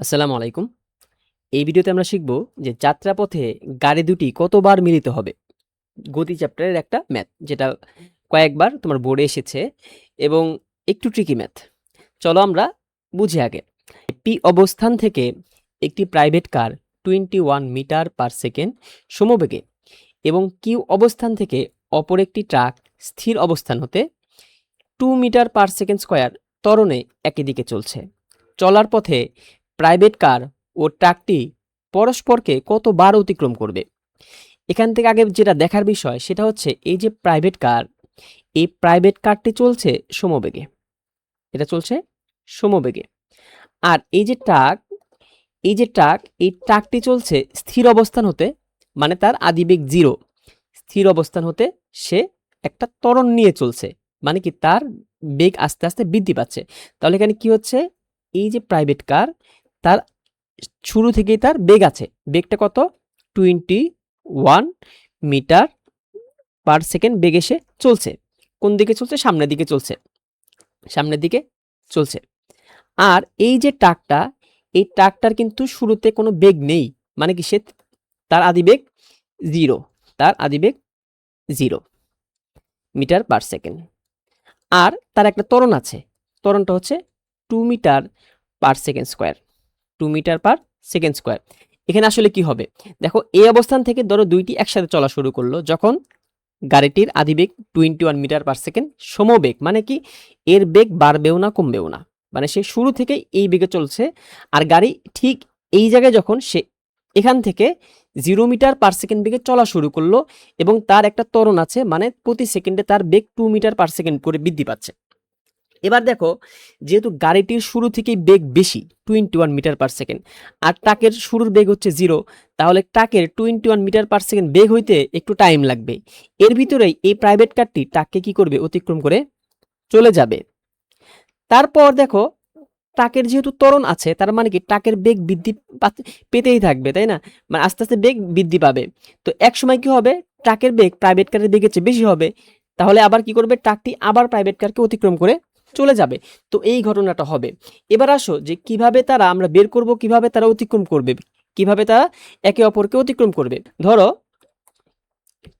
আসসালামু আলাইকুম। এই ভিডিওতে আমরা শিখব যে যাত্রাপথে গাড়ি দুটি কতবার মিলিত হবে। গতি চ্যাপ্টারের একটা ম্যাথ যেটা কয়েকবার তোমার বোর্ডে এসেছে এবং একটু ট্রিকি ম্যাথ। চলো আমরা বুঝি আগে। পি অবস্থান থেকে একটি private car 21 metre per second সমবেগে এবং কিউ অবস্থান থেকে অপর একটি ট্রাক স্থির অবস্থান হতে 2 মিটার পার সেকেন্ড স্কয়ার ত্বরণে একই দিকে চলছে। চলার পথে প্রাইভেট কার ও ট্রাকটি পরস্পরকে কতবার অতিক্রম করবে। এখান থেকে আগে যেটা দেখার বিষয় সেটা হচ্ছে এই যে প্রাইভেট কার, এই প্রাইভেট কারটি চলছে সমবেগে, এটা চলছে সমবেগে। আর এই ট্রাকটি চলছে স্থির অবস্থান হতে, মানে তার আদিবেগ 0। স্থির অবস্থান হতে সে একটা ত্বরণ নিয়ে চলছে, মানে কি তার বেগ আস্তে আস্তে বৃদ্ধি পাচ্ছে। তাহলে এখানে কি হচ্ছে, এই যে প্রাইভেট কার, তার শুরু থেকেই তার বেগ আছে। বেগটা কত? 21 মিটার পার সেকেন্ড বেগে সে চলছে। কোন দিকে চলছে? সামনের দিকে চলছে, সামনের দিকে চলছে। আর এই যে ট্রাকটা, এই ট্রাকটার কিন্তু শুরুতে কোনো বেগ নেই, মানে কি সে তার আদিবেগ 0, তার আদিবেগ 0 মিটার পার সেকেন্ড। আর তার একটা ত্বরণ আছে, ত্বরণটা হচ্ছে 2 metre per second square, 2 metre per second square. এখানে আসলে কি হবে দেখো, এই অবস্থান থেকে ধরো দুইটি একসাথে চলা শুরু করলো, যখন গাড়িটির আদিবেগ 21 মিটার পার সেকেন্ড সমবেগ, মানে কি এর বেগ বাড়বেও না কমবেও না, মানে সে শুরু থেকেই এই বেগে চলছে। আর গাড়ি ঠিক এই জায়গায় যখন সে এখান থেকে 0 মিটার পার সেকেন্ড বেগে চলা শুরু করলো এবং তার একটা ত্বরণ আছে, মানে প্রতি সেকেন্ডে তার বেগ 2 মিটার পার সেকেন্ড করে বৃদ্ধি পাচ্ছে। এবার দেখো, যেহেতু গাড়িটির শুরু থেকেই বেগ বেশি 21 মিটার পার সেকেন্ড, আর ট্রাকের শুরুর বেগ হচ্ছে 0, তাহলে ট্রাকের 21 মিটার পার সেকেন্ড বেগ হইতে একটু টাইম লাগবে। এর ভিতরেই এই প্রাইভেট কারটি ট্রাককে কি করবে? অতিক্রম করে চলে যাবে। তারপর দেখো, ট্রাকের যেহেতু ত্বরণ আছে, তার মানে কি ট্রাকের বেগ বৃদ্ধি পেতেই থাকবে, তাই না? মানে আস্তে আস্তে বেগ বৃদ্ধি পাবে। তো এক সময় কি হবে, ট্রাকের বেগ প্রাইভেট কারের বেগের চেয়ে বেশি হবে। তাহলে আবার কি করবে, ট্রাকটি আবার প্রাইভেট কারকে অতিক্রম করে চলে যাবে। তো এই ঘটনাটা হবে। এবার আসো যে কিভাবে তারা, আমরা বের করব কিভাবে তারা অতিক্রম করবে, কিভাবে তারা একে অপরকে অতিক্রম করবে। ধরো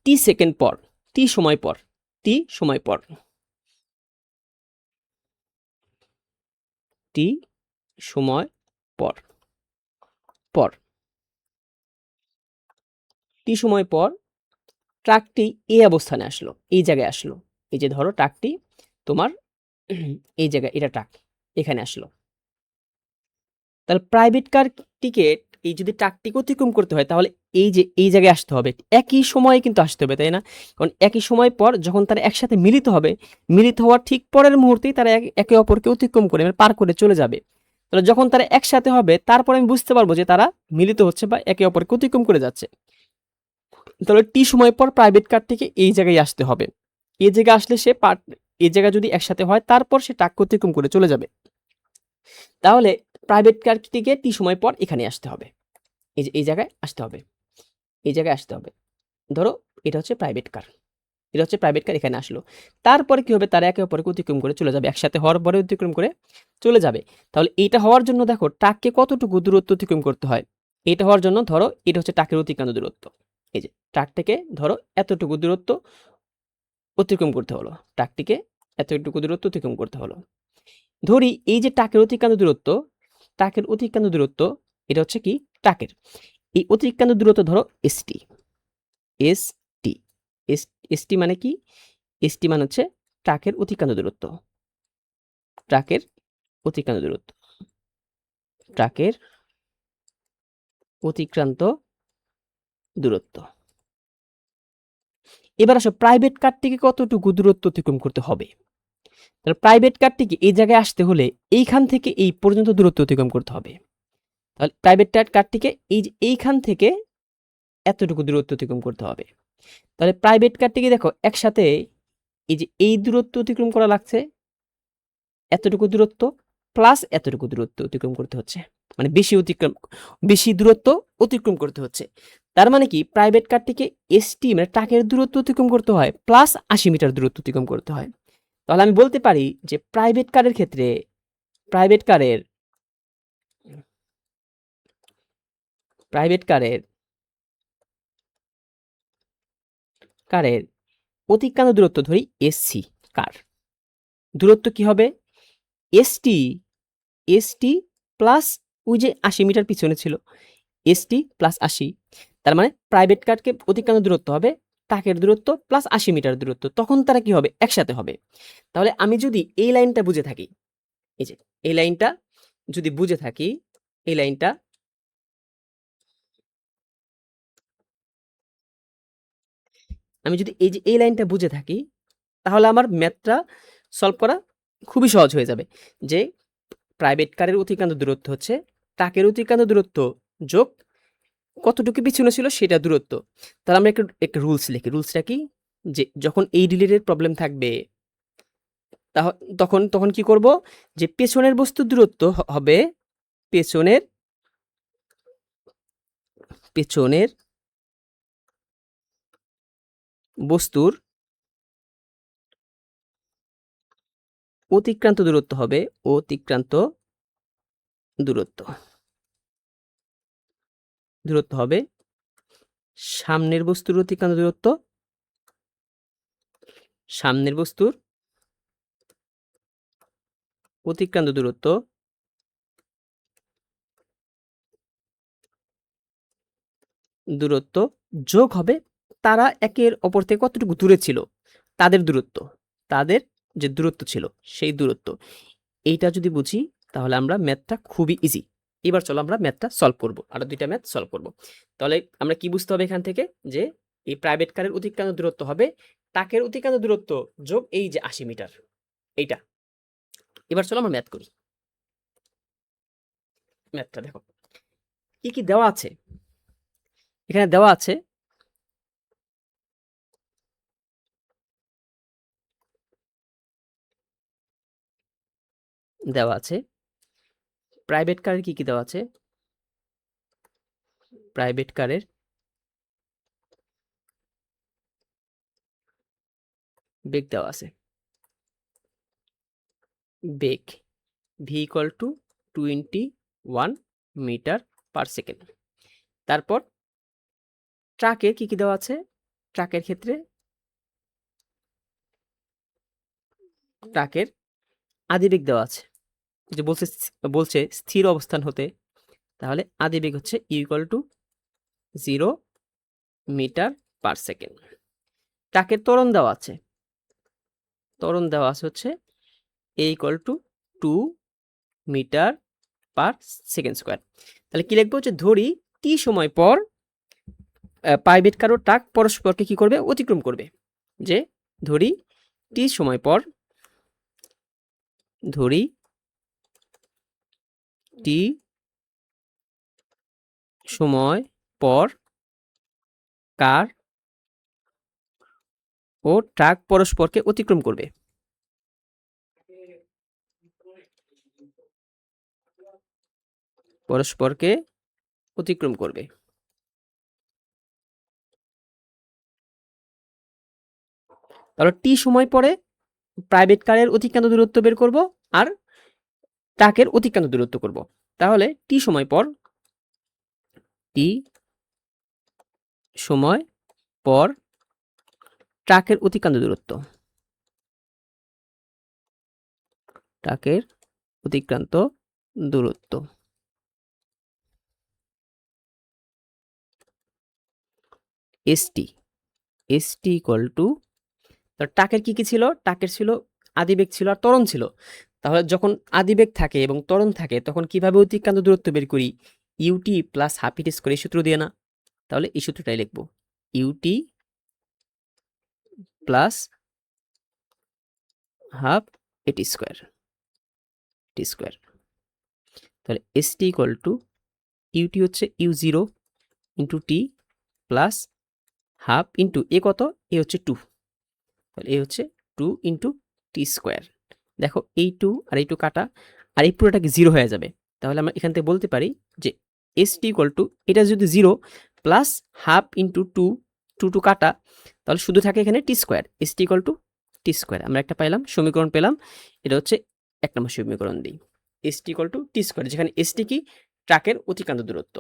টি সেকেন্ড পর, টি সময় পর, টি সময় পর, টি সময় পর পর টি সময় পর ট্রাকটি এই অবস্থানে আসলো, এই জায়গায় আসলো। এই যে ধরো ট্রাকটি তোমার এই জায়গায়, এটা ট্রাক এখানে আসলো। তাহলে প্রাইভেট কার টিকেট, এই যদি ট্রাকটিকে অতিক্রম করতে হয় তাহলে এই যে এই জায়গায় আসতে হবে, একই সময়ে কিন্তু আসতে হবে, তাই না? কারণ একই সময় পর যখন তারা একসাথে মিলিত হবে, মিলিত হওয়ার ঠিক পরের মুহূর্তেই তারা একে অপরকে অতিক্রম করে, মানে পার করে চলে যাবে। তাহলে যখন তারা একসাথে হবে, তারপরে আমি বুঝতে পারবো যে তারা মিলিত হচ্ছে বা একে অপরকে অতিক্রম করে যাচ্ছে। তাহলে টি সময় পর প্রাইভেট কার থেকে এই জায়গায় আসতে হবে। এই জায়গায় আসলে সে এই জায়গা যদি একসাথে হয়, তারপর সে ট্রাককে অতিক্রম করে চলে যাবে। তাহলে প্রাইভেট কারটিকে টি সময় পর এখানে আসতে হবে, এই যে এই জায়গায় আসতে হবে, এই জায়গায় আসতে হবে। ধরো এটা হচ্ছে প্রাইভেট কার, এটা হচ্ছে প্রাইভেট কার, এখানে আসলো। তারপরে কি হবে, তারা একে অপরকে অতিক্রম করে চলে যাবে, একসাথে হওয়ার পরে অতিক্রম করে চলে যাবে। তাহলে এইটা হওয়ার জন্য দেখো ট্রাককে কতটুকু দূরত্ব অতিক্রম করতে হয়। এটা হওয়ার জন্য ধরো এটা হচ্ছে ট্রাকের অতিক্রান্ত দূরত্ব, এই যে ট্রাক থেকে ধরো এতটুকু দূরত্ব অতিক্রম করতে হলো, ট্রাকটিকে এতটুকু দূরত্ব অতিক্রম করতে হলো। ধরি এই যে ট্রাকের অতিক্রান্ত দূরত্ব, ট্রাকের অতিক্রান্ত দূরত্ব, এটা হচ্ছে কি ট্রাকের এই অতিক্রান্ত দূরত্ব ধরো এসটি, এসটি, এসটি মানে কি? এসটি মানে হচ্ছে ট্রাকের অতিক্রান্ত দূরত্ব, ট্রাকের অতিক্রান্ত দূরত্ব, ট্রাকের অতিক্রান্ত দূরত্ব। এবার আসো প্রাইভেট কারটিকে কতটুকু দূরত্ব অতিক্রম করতে হবে। তাহলে প্রাইভেট কারটিকে এই জায়গায় আসতে হলে এইখান থেকে এই পর্যন্ত দূরত্ব অতিক্রম করতে হবে। তাহলে প্রাইভেট কারটিকে এই যে এইখান থেকে এতটুকু দূরত্ব অতিক্রম করতে হবে। তাহলে প্রাইভেট কারটিকে দেখো একসাথে এই যে এই দূরত্ব অতিক্রম করা লাগছে, এতটুকু দূরত্ব প্লাস এতটুকু দূরত্ব অতিক্রম করতে হচ্ছে, মানে বেশি দূরত্ব অতিক্রম করতে হচ্ছে। তার মানে কি প্রাইভেট কারটিকে এসটি মানে ট্রাকের দূরত্ব অতিক্রম করতে হয় প্লাস 80 মিটার দূরত্ব অতিক্রম করতে হয়। তাহলে আমি বলতে পারি যে প্রাইভেট কারের ক্ষেত্রে, প্রাইভেট কারের প্রাইভেট কারের অতিক্রান্ত দূরত্ব ধরি এসসি, কার দূরত্ব কি হবে এসটি প্লাস ওই যে ৮০ মিটার পিছনে ছিল, এসটি প্লাস ৮০, তার মানে প্রাইভেট কারকে অতিক্রান্ত দূরত্ব হবে তাকের দূরত্ব প্লাস ৮০ মিটার দূরত্ব, তখন তারা কি হবে একসাথে হবে। তাহলে আমি যদি এই লাইনটা বুঝে থাকি, এই যে এই লাইনটা যদি বুঝে থাকি, এই লাইনটা আমি যদি এই যে এই লাইনটা বুঝে থাকি, তাহলে আমার ম্যাথটা সলভ করা খুবই সহজ হয়ে যাবে। যে প্রাইভেট কারের অতিক্রান্ত দূরত্ব হচ্ছে ট্রাকের অতিক্রান্ত দূরত্ব যোগ কতটুকু পিছনে ছিল সেটা দূরত্ব। তাহলে আমরা একটা রুলস লিখি। রুলসটা কি, যে যখন এই রিলেটেড প্রবলেম থাকবে তখন তখন কি করব, যে পেছনের বস্তুর দূরত্ব হবে পেছনের বস্তুর অতিক্রান্ত দূরত্ব হবে দূরত্ব হবে সামনের বস্তুর অতিক্রান্ত দূরত্ব দূরত্ব যোগ হবে তারা একের অপর থেকে কতটুকু দূরে ছিল, তাদের যে দূরত্ব ছিল সেই দূরত্ব। এইটা যদি বুঝি তাহলে আমরা ম্যাথটা খুবই ইজি। এবার চলো আমরা ম্যাথটা সলভ করব, আরো দুইটা ম্যাথ সলভ করব। তাহলে আমরা কি বুঝতে হবে এখান থেকে, যে এই প্রাইভেট কারের অতিক্রান্ত দূরত্ব হবে ট্রাকের অতিক্রান্ত দূরত্ব যোগ এই যে ৮০ মিটার, এইটা। এবার চলো আমরা ম্যাথ করি। ম্যাথটা দেখো কি কি দেওয়া আছে, এখানে দেওয়া আছে প্রাইভেট কারের কি কি দেওয়া আছে, প্রাইভেট কারের বেগ দেওয়া আছে, বেগ v equal to 21 metre per second. তারপর ট্রাকের কি কি দেওয়া আছে, ট্রাকের ক্ষেত্রে ট্রাকের আদিবেগ দেওয়া আছে, যে বলছে স্থির অবস্থান হতে, তাহলে আদিবেগ হচ্ছে equal to 0 metre per second. ট্রাকের ত্বরণ দেওয়া আছে হচ্ছে a equal to 2 metre per second square. তাহলে কি লিখবো, যে ধরি টি সময় পর প্রাইভেট কার ও ট্রাক পরস্পরকে কি করবে, অতিক্রম করবে। যে ধরি টি সময় পর কার ও ট্রাক পরস্পরকে অতিক্রম করবে। তাহলে টি সময় পরে প্রাইভেট কারের অতিক্রান্ত দূরত্ব বের করব আর ট্রাকের অতিক্রান্ত দূরত্ব করব। তাহলে টি সময় পর ট্রাকের অতিক্রান্ত দূরত্ব এসটি ইকুয়াল টু, ট্রাকের কি কি ছিল, ট্রাকের ছিল আদিবেগ ছিল আর ত্বরণ ছিল। তাহলে যখন আদিবেগ থাকে এবং ত্বরণ থাকে তখন কিভাবে অতিক্রান্ত দূরত্ব বের করি, ইউটি প্লাস হাফ ইটি স্কয়ার, এই সূত্র দিয়ে না। তাহলে এই সূত্রটাই লিখবো, ইউটি প্লাস হাফ এটি স্কয়ার। তাহলে এসটি ইকুয়াল টু ইউটি হচ্ছে u0 into T plus half into এ কত, এ হচ্ছে 2, তাহলে এ হচ্ছে 2 ইন্টু টি স্কোয়ার। দেখো এই 2 আর এই 2 কাটা, আর এই পুরোটাকে 0 হয়ে যাবে। তাহলে আমরা এখান থেকে বলতে পারি যে এসটি ইকুয়াল টু, এটা যদি 0 প্লাস হাফ ইন্টু 2 কাটা, তাহলে শুধু থাকে এখানে T square, ST equal to T square. আমরা একটা পাইলাম, সমীকরণ পেলাম। এটা হচ্ছে 1 নম্বর সমীকরণ দিই, ST equal to T square, যেখানে এসটি কি, ট্রাকের অতিক্রান্ত দূরত্ব।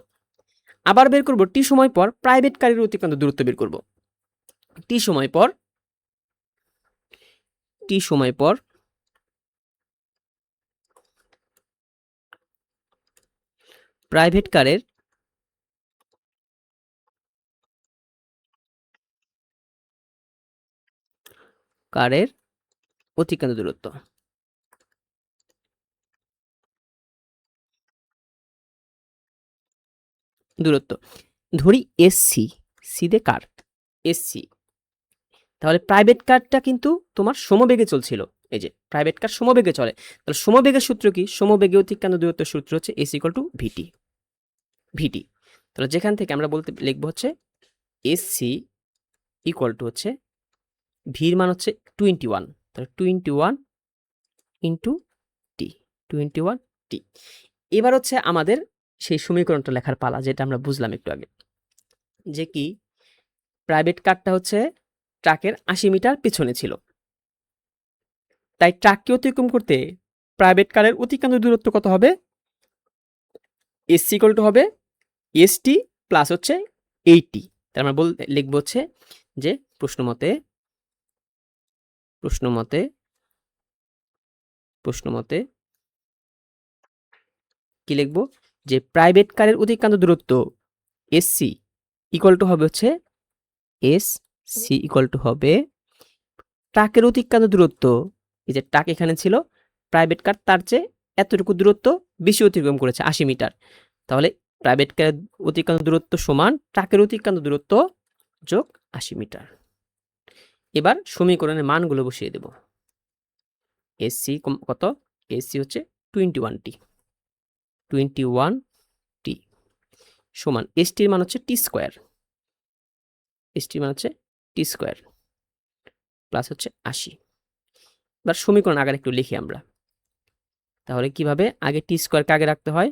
আবার বের করব টি সময় পর প্রাইভেট কারের অতিক্রান্ত দূরত্ব বের করব। টি সময় পর প্রাইভেট কারের অতিক্রান্ত দূরত্ব। ধরি এসসি, সি দে কার এসসি। তাহলে প্রাইভেট কারটা কিন্তু তোমার সমবেগে চলছিল। এই যে প্রাইভেট কার সমবেগে চলে, তাহলে সমবেগের সূত্র কি? সমবেগে অতিক্রান্ত দূরত্বের সূত্র হচ্ছে এস ইকুয়াল টু ভিটি। তাহলে যেখান থেকে আমরা বলতে লিখবো হচ্ছে এসসি ইকুয়াল টু হচ্ছে ভির মান হচ্ছে 21, তাহলে 21 ইন্টু টি, 21 টি। এবার হচ্ছে আমাদের সেই সমীকরণটা লেখার পালা, যেটা আমরা বুঝলাম একটু আগে, যে কি প্রাইভেট কারটা হচ্ছে ট্রাকের 80 মিটার পিছনে ছিল, তাই ট্রাককে অতিক্রম করতে প্রাইভেট কারের অতিক্রান্ত দূরত্ব কত হবে? এসসি ইকুয়াল টু হবে এসটি প্লাস হচ্ছে 80। তার মানে লিখবো হচ্ছে যে প্রশ্ন মতে কি লিখবো, যে প্রাইভেট কারের অতিক্রান্ত দূরত্ব এসসি ইকুয়াল টু হবে হচ্ছে এসসি ইকুয়াল টু হবে ট্রাকের অতিক্রান্ত দূরত্ব। এই যে ট্রাক এখানে ছিল, প্রাইভেট কার তার চেয়ে এতটুকু দূরত্ব বেশি অতিক্রম করেছে 80 মিটার, তাহলে প্রাইভেট কারের অতিক্রান্ত দূরত্ব সমান ট্রাকের অতিক্রান্ত দূরত্ব যোগ 80 মিটার। এবার সমীকরণের মানগুলো বসিয়ে দেব। এসসি কত? এসসি হচ্ছে 21টি সমান এসটির মান হচ্ছে টি স্কোয়ার, প্লাস হচ্ছে 80। এবার সমীকরণ আগে একটু লিখি আমরা। তাহলে কিভাবে? আগে টি স্কোয়ারকে আগে রাখতে হয়,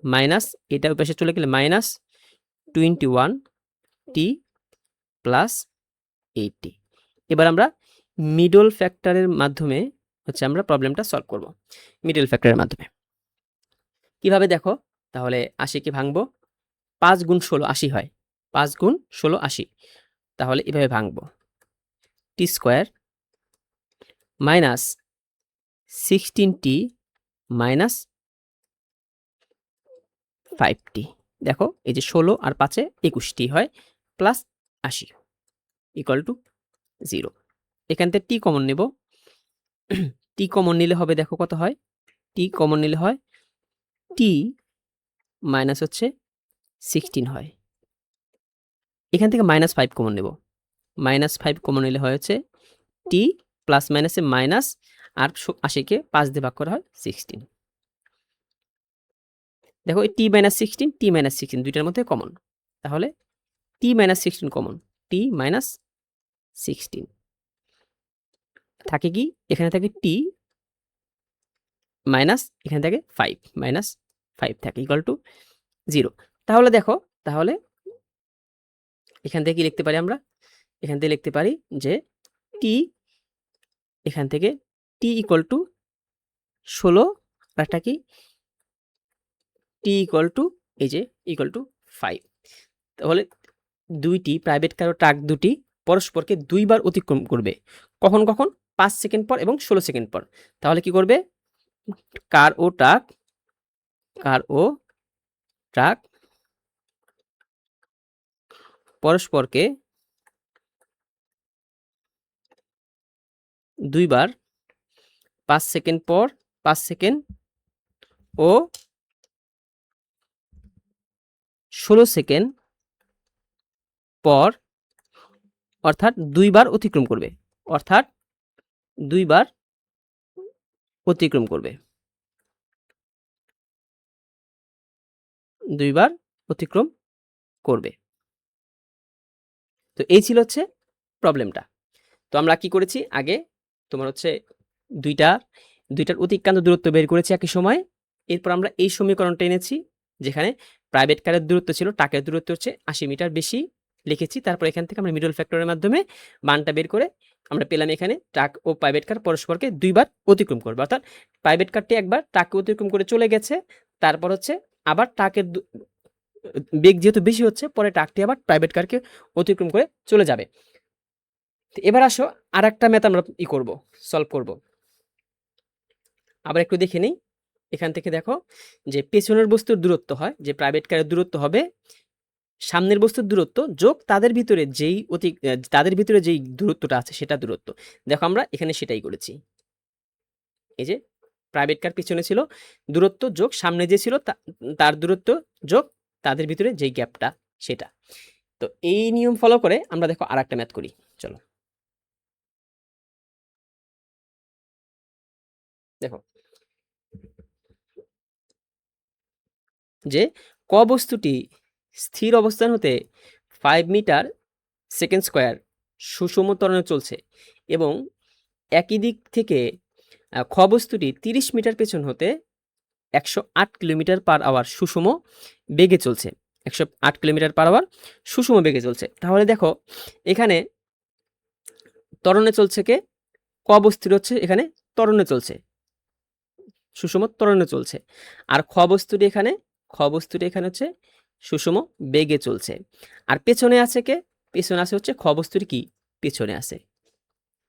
মাইনাস এটা ওই পাশে চলে গেলে মাইনাস 21 টি প্লাস 80। এবার আমরা মিডল ফ্যাক্টরের মাধ্যমে হচ্ছে আমরা প্রবলেমটা সলভ করব। মিডল ফ্যাক্টরের মাধ্যমে কিভাবে দেখো, তাহলে 80কে ভাঙবো, 5 গুণ 16 80 হয়, 5 গুণ 16 80। তাহলে এভাবে ভাঙবো, টি স্কোয়ার মাইনাস 16টি মাইনাস 5টি। দেখো এই যে 16 আর 5-এ 21টি হয়, প্লাস 80 ইকুয়াল টু 0। এখান থেকে টি কমন নেব, টি কমন নিলে হবে, দেখো কত হয়, টি কমন নিলে হয় টি মাইনাস হচ্ছে 16 হয়। এখান থেকে -5 কমন নেব, -5 কমন নিলে হয় হচ্ছে টি প্লাস মাইনাসে মাইনাস, আর 80কে 5 দিয়ে ভাগ করা হয় 16। দেখো এই টি মাইনাস 16 দুইটার মধ্যে কমন, তাহলে টি মাইনাস 16 কমন, টি মাইনাস 16 থাকে কি, এখানে থাকে টি মাইনাস, এখানে থাকে 5 মাইনাস 5 থাকে ইকুয়াল টু 0। তাহলে দেখো, তাহলে এখান থেকে কি লিখতে পারি আমরা? এখান থেকে লিখতে পারি যে টি, এখান থেকে টি ইকুয়াল টু 16, আরটা কি টি ইকুয়াল টু এই যে ইকুয়াল টু 5। তাহলে দুইটি প্রাইভেট কার ও ট্রাক দুটি পরস্পরকে দুইবার অতিক্রম করবে, কখন 5 সেকেন্ড পর এবং 16 সেকেন্ড পর। তাহলে কি করবে, কার ও ট্রাক পরস্পরকে দুইবার 5 সেকেন্ড পর 5 সেকেন্ড ও 16 সেকেন্ড পর, অর্থাৎ দুইবার অতিক্রম করবে, তো এই ছিল হচ্ছে প্রবলেমটা। তো আমরা কি করেছি, আগে তোমার হচ্ছে দুইটার অতিক্রান্ত দূরত্ব বের করেছি একই সময়। এরপর আমরা এই সমীকরণটা এনেছি, যেখানে প্রাইভেট কারের দূরত্ব ছিল ট্রাকের দূরত্ব হচ্ছে 80 মিটার বেশি লিখেছি। তারপর এখান থেকে আমরা মিডল ফ্যাক্টরের মাধ্যমে মানটা বের করে আমরা পেলাম এখানে ট্রাক ও প্রাইভেট কার পরস্পরকে দুইবার অতিক্রম করবে, অর্থাৎ প্রাইভেট কারটি একবার ট্রাককে অতিক্রম করে চলে গেছে, তারপর হচ্ছে আবার ট্রাকের বেগ যেহেতু বেশি হচ্ছে, পরে ট্রাকটি আবার প্রাইভেট কারকে অতিক্রম করে চলে যাবে। তো এবার আসো আর একটা ম্যাথ আমরা করব, সলভ করব। আবার একটু দেখে নিই। এখান থেকে দেখো যে পেছনের বস্তুর দূরত্ব হয়, যে প্রাইভেট কারের দূরত্ব হবে সামনের বস্তুর দূরত্ব যোগ তাদের ভিতরে যেই দূরত্বটা আছে সেটা দূরত্ব। দেখো আমরা এখানে সেটাই করেছি। এই যে প্রাইভেট কার পিছনে ছিল, দূরত্ব যোগ সামনে যে ছিল তার দূরত্ব যোগ তাদের ভিতরে যেই গ্যাপটা সেটা। তো এই নিয়ম ফলো করে আমরা দেখো আরেকটা ম্যাথ করি। চলো দেখো যে ক বস্তুটি স্থির অবস্থান হতে 5 মিটার সেকেন্ড স্কয়ার সুষম ত্বরণে চলছে এবং একই দিক থেকে খ বস্তুটি 30 মিটার পেছন হতে 108 কিলোমিটার পার আওয়ার সুষম বেগে চলছে। 108 কিলোমিটার পার আওয়ার সুষম বেগে চলছে। তাহলে দেখো এখানে ত্বরণে চলছে কে? ক বস্তুটি হচ্ছে এখানে ত্বরণে চলছে, সুষম ত্বরণে চলছে। আর খ বস্তুটি এখানে হচ্ছে সুষম বেগে চলছে। আর পেছনে আছে কে? পেছনে আছে হচ্ছে খ বস্তুটি কি? পেছনে আছে।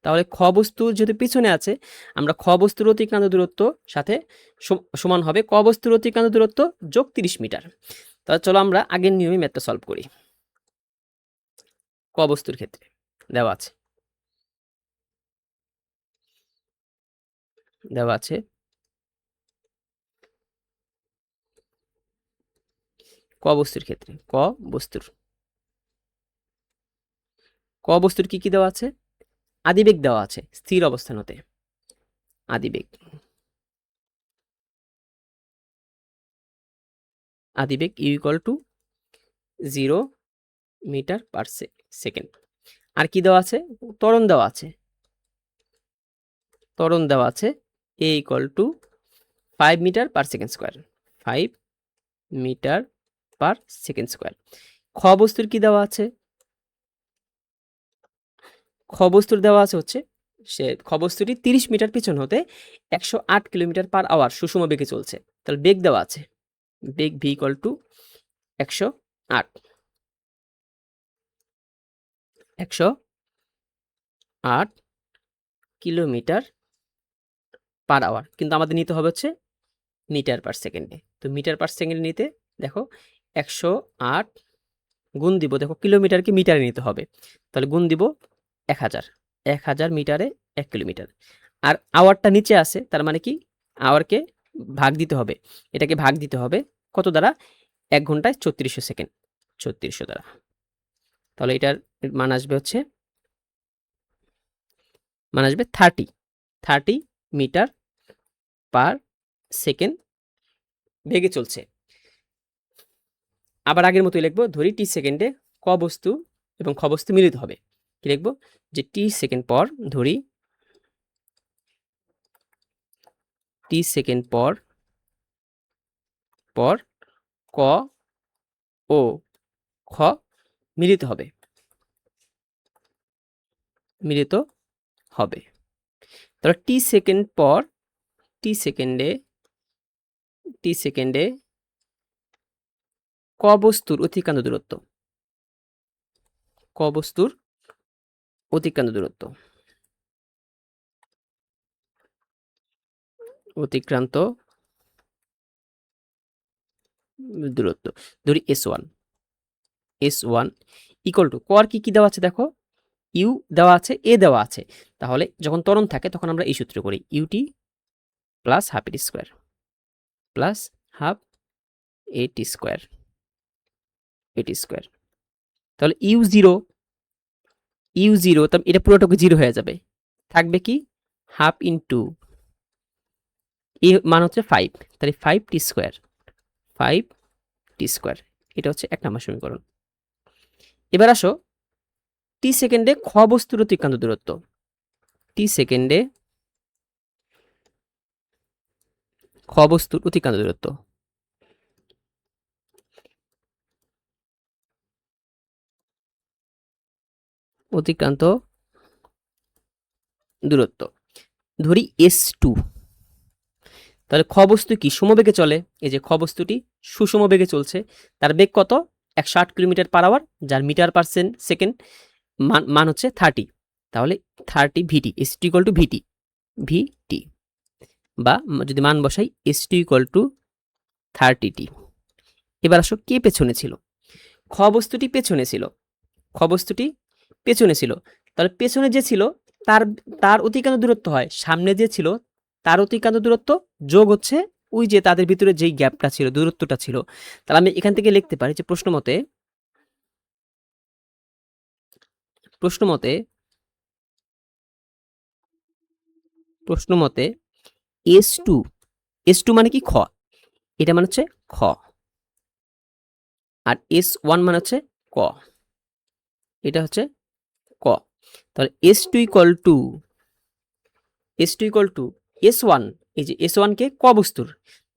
তাহলে খ বস্তু যদি পিছনে আছে, আমরা খ বস্তুর অতিক্রান্ত দূরত্ব সাথে সমান হবে ক বস্তুর অতিক্রান্ত দূরত্ব যোগ 30 মিটার। তাহলে চলো আমরা আগের নিয়মে ম্যাথটা সলভ করি। ক বস্তুর ক্ষেত্রে দেওয়া আছে ক বস্তুর ক্ষেত্রে ক বস্তুর কি কি দেওয়া আছে? আদিবেগ দেওয়া আছে স্থির অবস্থান হতে। আদিবেগ u equal to 0 metre per second. আর কি দেওয়া আছে? ত্বরণ দেওয়া আছে a equal to 5 metre per second square. 5 metre per second square. খ বস্তুর কি দেওয়া আছে? খ বস্তুর দেওয়া আছে হচ্ছে খ বস্তুটি 30 মিটার পিছন হতে 108 কিলোমিটার পার আওয়ার সুষম বেগে চলছে। তাহলে বেগ দেওয়া আছে, বেগ v equal to 108 kilometre per hour, কিন্তু আমাদের নিতে হবে হচ্ছে মিটার পার সেকেন্ডে। তো মিটার পার সেকেন্ডে নিতে দেখো 108 গুণ দিব, দেখো কিলোমিটারকে মিটারে নিতে হবে, তাহলে গুণ দিব 1000 মিটারে 1 কিলোমিটার। আর আওয়ারটা নিচে আছে, তার মানে কি আওয়ারকে ভাগ দিতে হবে, এটাকে ভাগ দিতে হবে কত দ্বারা? 1 ঘন্টায় 3400 সেকেন্ড, 3400 দ্বারা। তাহলে এটার মান আসবে 30 মিটার পার সেকেন্ড বেগে চলছে। আবার আগের মতোই লিখবো, ধরি টি সেকেন্ডে ক বস্তু এবং খ বস্তু মিলিত হবে। কি লিখবো? যে টি সেকেন্ড পর, ধরি টি সেকেন্ড পর ক ও খ মিলিত হবে। তাহলে টি সেকেন্ডে ক বস্তুর অতিক্রান্ত দূরত্ব, অতিক্রান্ত দূরত্ব ধরি S1 ইকুয়াল টু ক আর কি দেওয়া আছে দেখো, ইউ দেওয়া আছে, এ দেওয়া আছে। তাহলে যখন ত্বরণ থাকে তখন আমরা এই সূত্র করি, ইউটি প্লাস হাফ এটি স্কোয়ার প্লাস হাফ এটি স্কোয়ার। তাহলে ইউ জিরো তাহলে এটা পুরোটাকে জিরো হয়ে যাবে, থাকবে কি হাফ ইন্টু এ মান হচ্ছে 5, তাহলে 5t স্কোয়ার। এটা হচ্ছে 1 নম্বর সমীকরণ। এবার আসো টি সেকেন্ডে খ বস্তুর অতিক্রান্ত দূরত্ব, টি সেকেন্ডে খ বস্তুর অতিক্রান্ত দূরত্ব, ধরি S2। তাহলে খ বস্তু কি সমবেগে চলে, এই যে খ বস্তুটি সুষমবেগে চলছে, তার বেগ কত 108 কিলোমিটার পার আওয়ার, যার মিটার পার সেকেন্ড মান হচ্ছে 30, তাহলে 30 ভিটি, এস টি ইকুয়াল টু ভিটি, ভিটি বা যদি মান বসাই এস টি ইকুয়াল টু 30টি। এবার আসো কে পেছনে ছিল, খ বস্তুটি পেছনে ছিল, খ বস্তুটি পেছনে ছিল, তাহলে পেছনে যে ছিল তার তার অতিক্রান্ত দূরত্ব হয় সামনে যে ছিল তার অতিক্রান্ত দূরত্ব যোগ হচ্ছে ওই যে তাদের ভিতরে যেই গ্যাপটা ছিল, দূরত্বটা ছিল। তাহলে আমি এখান থেকে লিখতে পারি যে প্রশ্ন মতে এস টু মানে কি খ, এটা মানে হচ্ছে খ, আর S1 মানে হচ্ছে ক, এটা হচ্ছে ক। তাহলে S2 ইকুয়াল টু S1, এই যে S1 কে ক বস্তুর,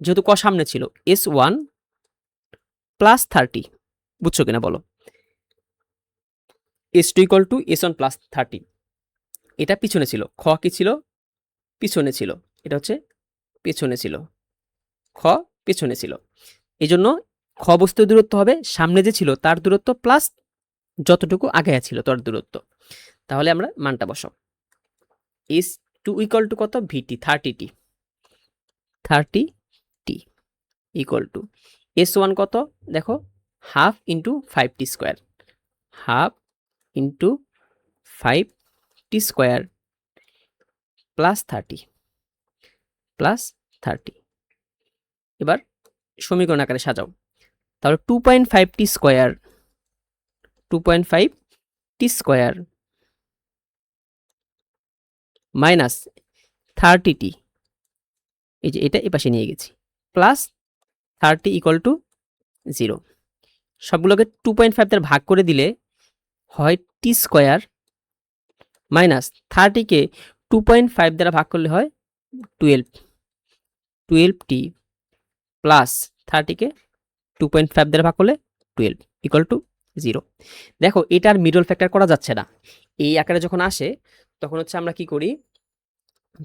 যেহেতু ক সামনে ছিল, S1 প্লাস 30, বুঝছো কিনা বলো? S2 equal to S1 plus 30, এটা পিছনে ছিল, খ কি ছিল পিছনে ছিল, এটা হচ্ছে পেছনে ছিল, খ পেছনে ছিল, এই জন্য খ বস্তুর দূরত্ব হবে সামনে যে ছিল তার দূরত্ব প্লাস যতটুকু আগে ছিল তার দূরত্ব। তাহলে আমরা মানটা বসাও, S2 ইকুয়াল টু কত ভিটি 30টি, 30টি ইকুয়াল টু S1 কত দেখো half into 5t square, half into 5t square plus 30। এবার সমীকরণ আকারে সাজাও, তাহলে 2.5t square, 2.5t square minus 30টি, এই যে এটা এপাশে নিয়ে গেছি, প্লাস 30 ইকুয়াল টু 0। সবগুলোকে 2.5 দ্বারা ভাগ করে দিলে হয় টি স্কোয়ার মাইনাস 30কে 2.5 দ্বারা ভাগ করলে হয় 12টি প্লাস 30কে 2.5 দ্বারা ভাগ করলে 12 ইকুয়াল টু 0। দেখো এটার মিডল ফ্যাক্টর করা যাচ্ছে না, এই আকারে যখন আসে তখন হচ্ছে আমরা কি করি,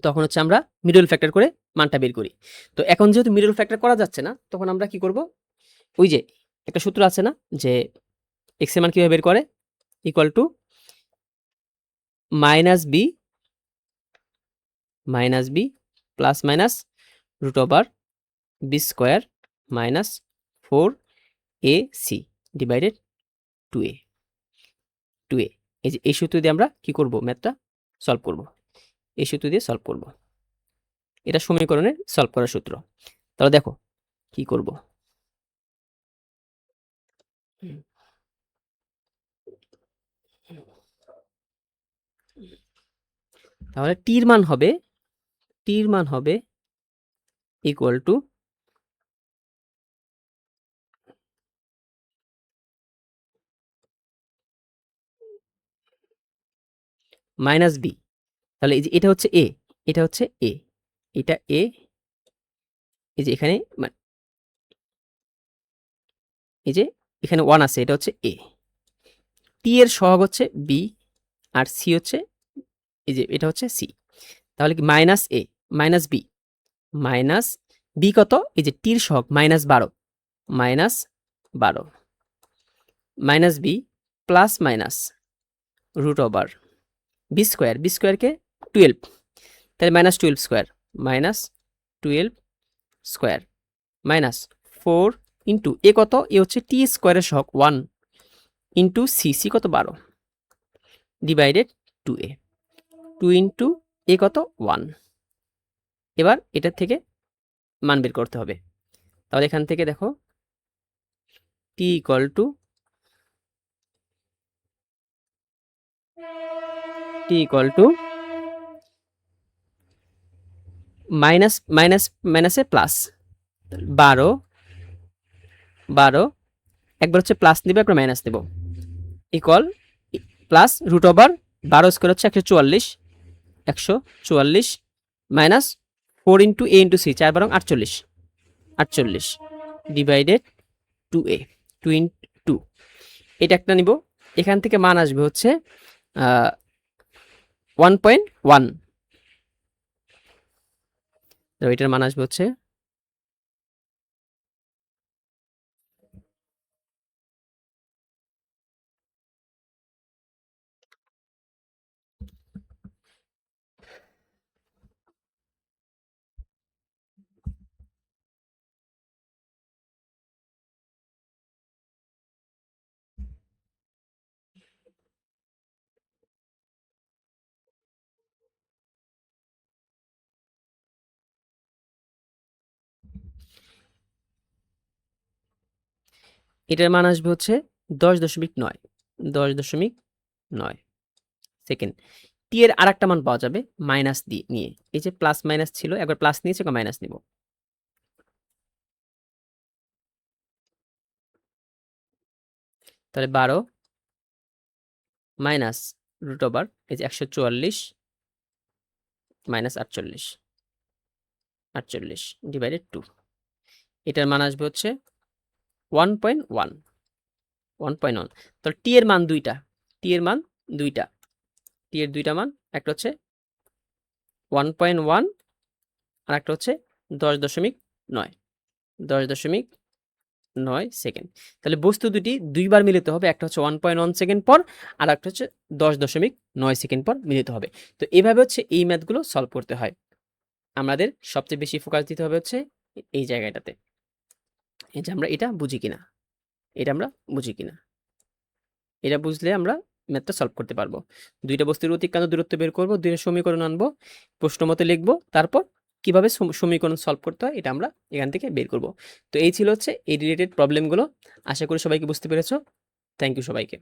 তখন হচ্ছে আমরা মিডল ফ্যাক্টর করে মানটা বের করি। তো এখন যেহেতু মিডল ফ্যাক্টর করা যাচ্ছে না, তখন আমরা কি করব, ওই যে একটা সূত্র আছে না যে এক্স এর মান কিভাবে বের করে, equal to minus B plus minus root over B square minus 4ac divided 2a, এই যে এই সূত্র দিয়ে আমরা কি করব, ম্যাথটা সলভ করব, এই সূত্র দিয়ে সলভ করব, এটা সমীকরণের সলভ করার সূত্র। তাহলে দেখো কি করব, তাহলে টির মান হবে ইকুয়াল টু মাইনাস বি, তাহলে এই যে এটা হচ্ছে এ, এটা হচ্ছে এ, এটা এ, এই যে এখানে এই যে এখানে 1 আছে, এটা হচ্ছে এ, টি এর সহগ হচ্ছে বি, আর সি হচ্ছে এই যে এটা হচ্ছে সি, তাহলে কি মাইনাস এ মাইনাস বি কত, এই যে টির সহগ -12 minus B plus minus root over b স্কোয়ারকে 12, তাহলে -12 স্কোয়ার মাইনাস 4 ইন্টু এ কত, এ হচ্ছে টি স্কোয়ারের সহগ 1 ইন্টু সি কত 12 ডিভাইডেড 2 ইন্টু এ কত 1। এবার এটার থেকে মান বের করতে হবে, তাহলে এখান থেকে দেখো টি ইকুয়াল টু মাইনাসে প্লাস 12 একবার হচ্ছে প্লাস নেব একবার মাইনাস নেব, equal plus root over 12 square হচ্ছে 144 minus 4 into A into C 4 × 48 divided 2a 2 এটা একটা নিব, এখান থেকে মান আসবে হচ্ছে 1.1, তো এটার মান আসবে হচ্ছে এটার মান আসবে হচ্ছে 10.9 10.9 সেকেন্ড। টি এর আরেকটা মান পাওয়া যাবে মাইনাস দিয়ে নিয়ে। এই যে প্লাস মাইনাস ছিল, একবার প্লাস নিয়েছি, একবার মাইনাস নিব। তাহলে 12 মাইনাস রুট ওভার এই যে 144 মাইনাস 48 ডিভাইডেড 2। এটার মান আসবে হচ্ছে 1.1 1.1। তাহলে টি এর মান দুইটা, টি এর মান দুইটা, টি এর দুইটা মান, একটা হচ্ছে 1.1 আর একটা হচ্ছে 10.9 10.9 সেকেন্ড। তাহলে বস্তু দুটি দুইবার মিলিত হবে, একটা হচ্ছে 1.1 সেকেন্ড পর, আর একটা হচ্ছে 10.9 সেকেন্ড পর মিলিত হবে। তো এইভাবে হচ্ছে এই ম্যাথগুলো সলভ করতে হয়। আমাদের সবচেয়ে বেশি ফোকাস দিতে হবে হচ্ছে এই জায়গাটাতে, এই যে আমরা এটা বুঝি কিনা, এটা আমরা বুঝি কিনা, এটা বুঝলে আমরা ম্যাথটা সলভ করতে পারবো। দুইটা বস্তুর অতিক্রান্ত দূরত্ব বের করবো, দুইটা সমীকরণ আনবো, প্রশ্ন মতো লিখবো, তারপর কিভাবে সমীকরণ সলভ করতে হয় এটা আমরা এখান থেকে বের করব। তো এই ছিল হচ্ছে এই রিলেটেড প্রবলেমগুলো। আশা করি সবাইকে বুঝতে পেরেছো। থ্যাংক ইউ সবাইকে।